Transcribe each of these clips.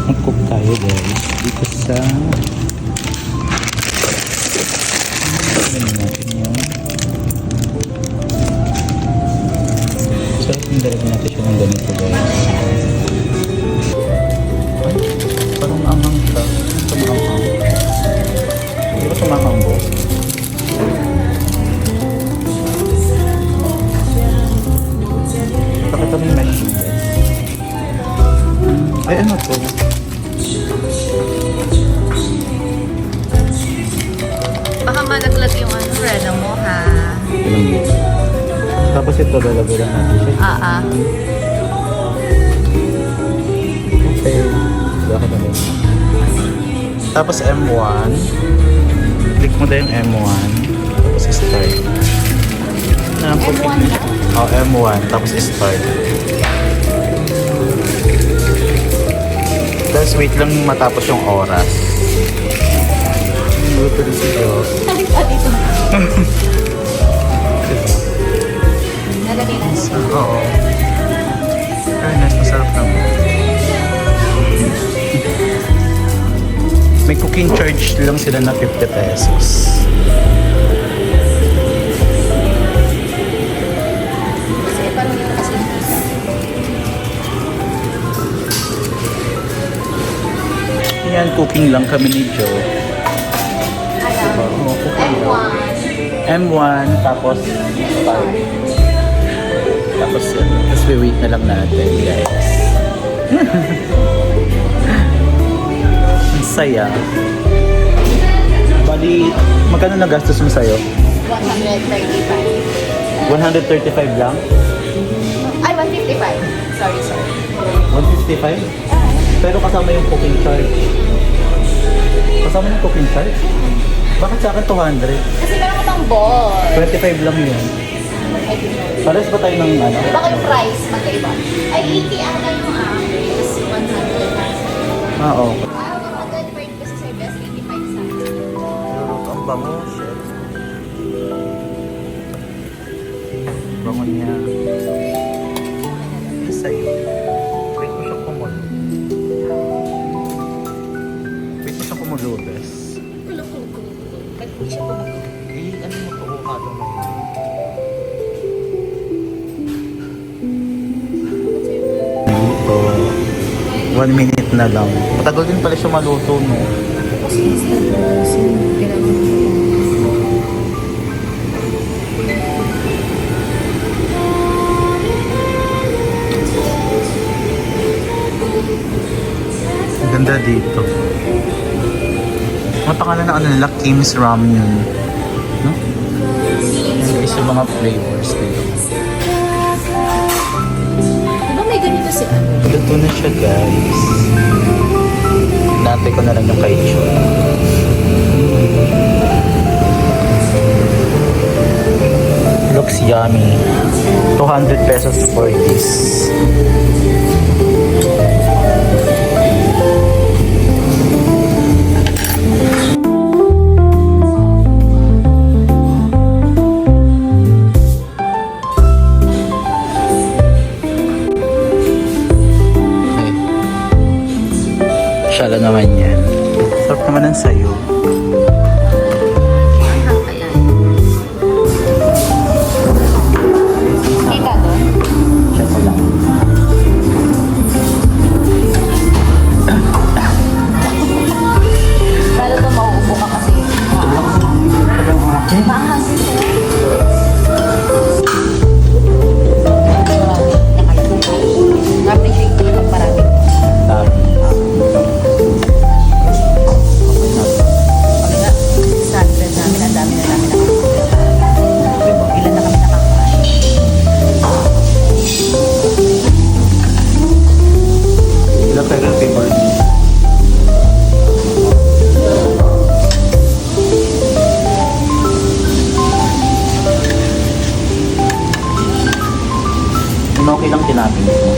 Mag-cook tayo guys dito sa natin yun. Sarap yung dalagyan natin siya ng ganito guys. Ay, parang anghang siya. Tumakanghang. Hindi ba tumakanghang po? Bakit kami yung menu guys? Ay ano to? Baka malaglag yung ano, rena mo ha. Ilang yun? Tapos ito lalagay lang natin siya. Okay. Bakit na yun? Tapos M1. Click mo na yung M1. Tapos start. M1 na? Oh, M1. Tapos start. Tapos wait lang matapos yung oras. Luto rin si Joe. Talit pa dito. Nalagay na siya. Oo. Very nice. Masarap naman. May cooking charge lang sila na 50 pesos. Kasi parang yung kasi Yan, cooking lang kami ni Joe. Oo, cooking lang. M1, tapos start. Tapos yun. Tapos wait na lang natin, guys. Ang saya. Bali, magkano nagastos mo sa'yo? 135. 135 lang? Ay, 155. Sorry. 155? Pero kasama yung cooking charge. Kasama yung cooking charge? Bakit sa akin 200? Kasi meron ka pang ball. 25 lang yun. I don't know. Pares ba tayo ng ano? Baka yung price magkaiba. Ay, 80 ata yung average. 100. Ah, oo. Ah, 100 per kasi sa best 85 sa akin. Pero ang bango, shit. Bango niya. Sa'yo. Wait mo siya kumulo. Wait mo siya kumulo, bes. Kulong. Ba't hindi siya pumakulong? Eh, ano mo to? Halo mo yun. Dito. 1 minute na lang. Matagal din pala siya maluto, no? Kasi instant na kasi kailangan mo. Ang ganda dito. Ang pangalan na ano nila, Kim's Ramyun. No? Yan guys, yung mga flavors dito. Diba may ganito si ano? Luto na siya guys. Nantay ko na lang yung kay Chua. Looks yummy. 200 pesos for this. Siya lang naman yan. Sarap naman ang sayo. Kita doon? Siya ko lang. Lalo to mauubo ka kasi. Maanghang siya. Na-appreciate ko yung parami. Kami nga, standard namin, ang dami na namin nakakain. Ilan na kami nakakain. Ilang tayo ng favorite niyo? Okay lang tinapin ito.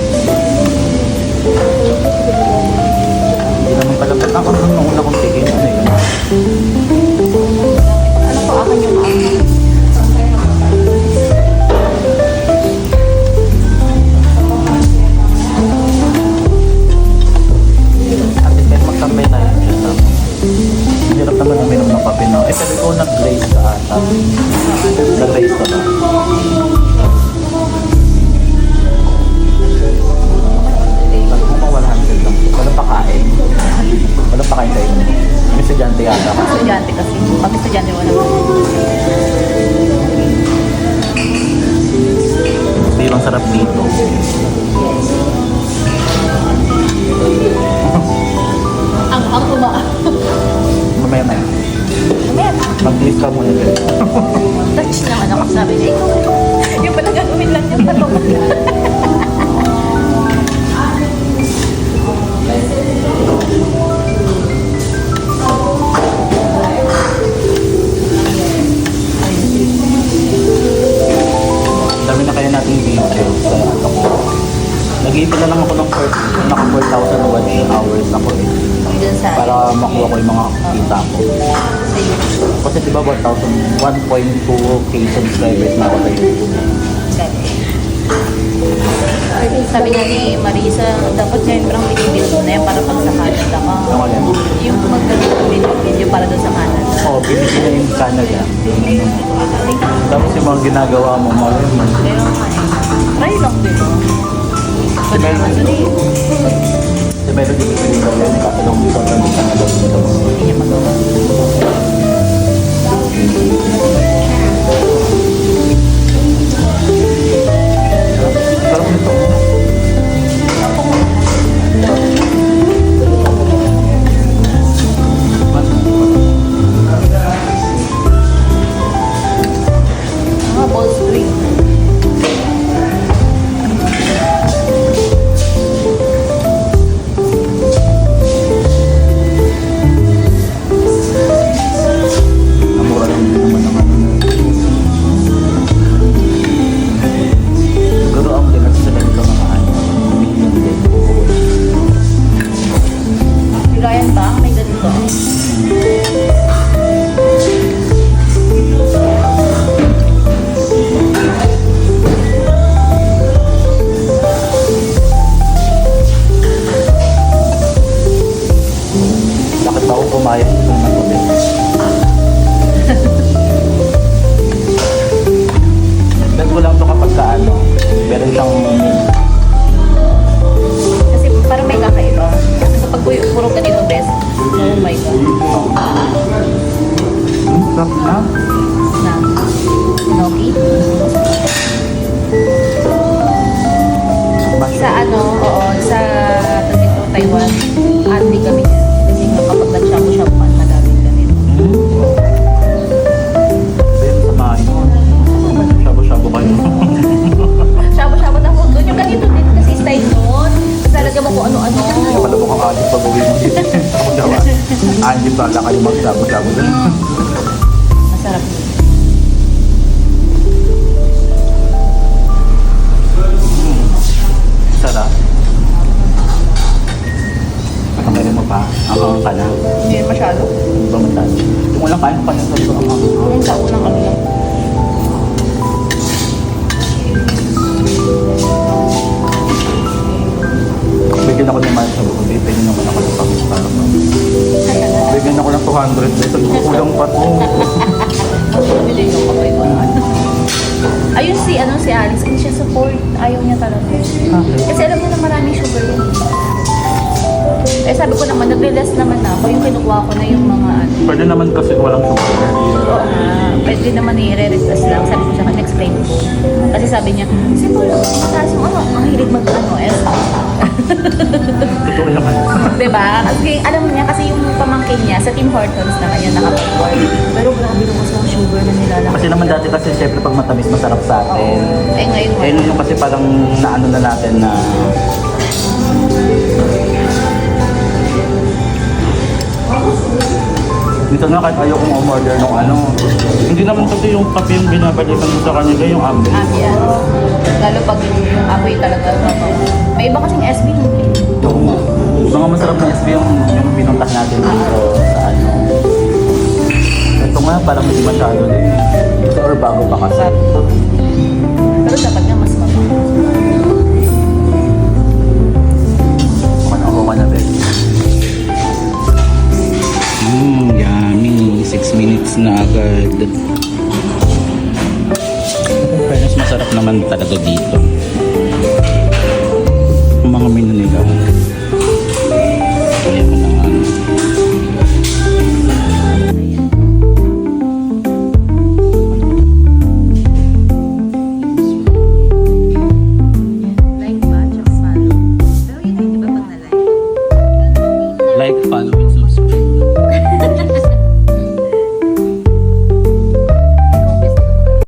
Hindi naman pala. Ba't ako nung una kong tigil? Ano yun? Ano po, akin yung maanghang. Nag-raise ka ba? Nagmuma 100 lang. Walang pakain. Walang pakain kayo. May estudyante yata. Estudyante kasi. Pag estudyante wala. Hindi bang sarap dito? Ang tumaa. Mamaya na. Mamaya na. Mag-lift ka muna din. Touch naman ako. Sabi niya, ikaw. Yung pala gagawin lang yung patok. Dami na kaya nating video sa ano ko. Nag-iipon na lang ako ng naka 4,000 watch hours ako eh. Dun sa Para makuha ko yung mga kita ko. sa YouTube. Kasi diba 1.2k subscribers na ako sa YouTube. Sabi nga ni Marisa, dapat yan parang binibuild mo na yan para pag sa Canada ka. Ano yan? Yung magkaroon ng video para doon sa Canada. Oo, binigyan na yung Canada. Tapos yung mga ginagawa mo, mga Pero try lang din. Si Melody. Si Melody kasi yung gawin ni Katalong dito at nandito na daw dito. Hindi niya magawa. Sarap nito. Balls drink. Namura lang din naman naman. Siguro ang din natin sila dito mga ano. Million din. Bigayan ba? May ganito. Bakit ba ako pumayag dito ng tubig? Dahil ko lang ito kapag ka ano. Meron siyang Kasi parang may kakaiba. Kasi kapag puro ganito best, oh my God. sarap na. Na, Inoki. Sa ano, oo, sa dito, Taiwan, andi kami niya. Kasi nga kapag nag-shabu-shabu ka, madaming ganito. Then samahin mo. Shabu-shabu kayo. Shabu-shabu na doon yung ganito din kasi style doon. Kasi talaga mo kung ano-ano. Kaya pala mukhang agit pag uwi mo dito. Ako dawa. Agit pala kayo mag-shabu-shabu doon. Masarap yun. Sarap. Nakakain mo pa. Ang ka na. Hindi masyado. Hindi ba masyado? Yung walang kain pa niya sa ito. Yung sa unang ano lang. Bigyan ako ng mahal sa buko. Bigyan naman ako ng pang-para pa. Bigyan ako ng 200 pesos. Kulang pa to. Bili yung kapay ko. Ayun si Alice, hindi siya support. Ayaw niya talaga. Kasi alam mo na maraming sugar yun. Eh sabi ko naman, nag-relax naman na ako. Yung kinukuha ko na yung mga ano. Pwede naman kasi walang sugar. Oo nga. Pwede naman i-re-request lang. Sabi ko sa kanya, explain ko. Kasi sabi niya, simple lang. Mataas yung ano, ang hilig mag-ano, Totoo naman. Diba? Kasi alam niya, kasi yung pamangkin niya, sa Tim Hortons naman yan nakapag-work. Pero grabe naman sa sugar na nilalaki. Kasi naman dati kasi syempre pag matamis masarap sa atin. Eh ngayon Eh wala. yung kasi parang naano na natin na dito na kahit ayaw kong umorder ng ano. Hindi naman kasi yung kape yung binabalitan mo sa kanila yung ambil. Ambience. Lalo pag yung apoy talaga. May iba kasing SB. Mga masarap na SB yung pinuntahan natin dito sa ano. Ito nga parang hindi masyado din. Kasi or bago pa kasi. Pero dapat nga mas mabang. Ako na rin. Yummy. 6 minutes na agad. sarap naman talaga dito.